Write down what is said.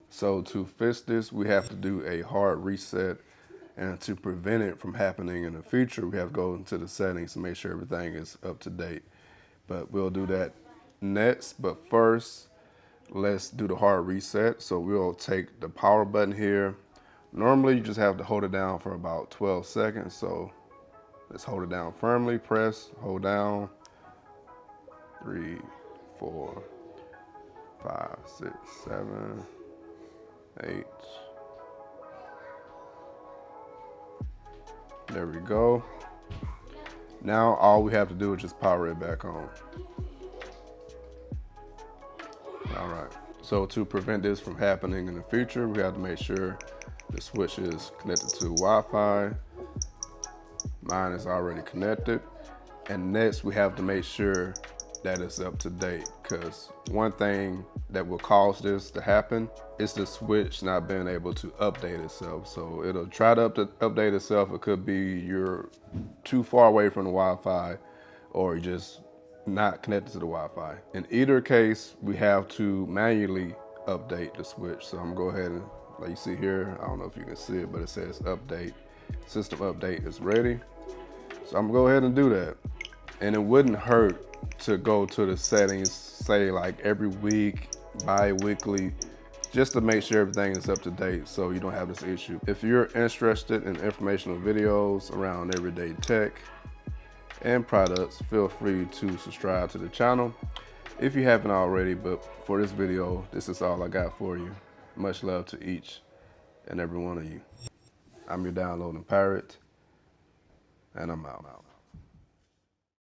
So to fix this, we have to do a hard reset, and to prevent it from happening in the future, we have to go into the settings to make sure everything is up to date. But we'll do that next. But first, let's do the hard reset. So we'll take the power button here. Normally you just have to hold it down for about 12 seconds. So let's hold it down firmly, press, hold down, 3, 4, 5, 6, 7, 8. There we go. Now all we have to do is just power it back on. All right. So to prevent this from happening in the future, we have to make sure the switch is connected to Wi-Fi. Mine is already connected. And next we have to make sure that it's up to date, because one thing that will cause this to happen is the switch not being able to update itself. So it'll try to update itself. It could be you're too far away from the Wi-Fi, or you're just not connected to the Wi-Fi. In either case, we have to manually update the switch. So I'm gonna go ahead and, like you see here, I don't know if you can see it, but it says update. System update is ready. So I'm gonna go ahead and do that. And it wouldn't hurt to go to the settings, say like every week, bi-weekly, just to make sure everything is up to date so you don't have this issue. If you're interested in informational videos around everyday tech and products, feel free to subscribe to the channel if you haven't already. But for this video, this is all I got for you. Much love to each and every one of you. I'm your downloading pirate, and I'm out.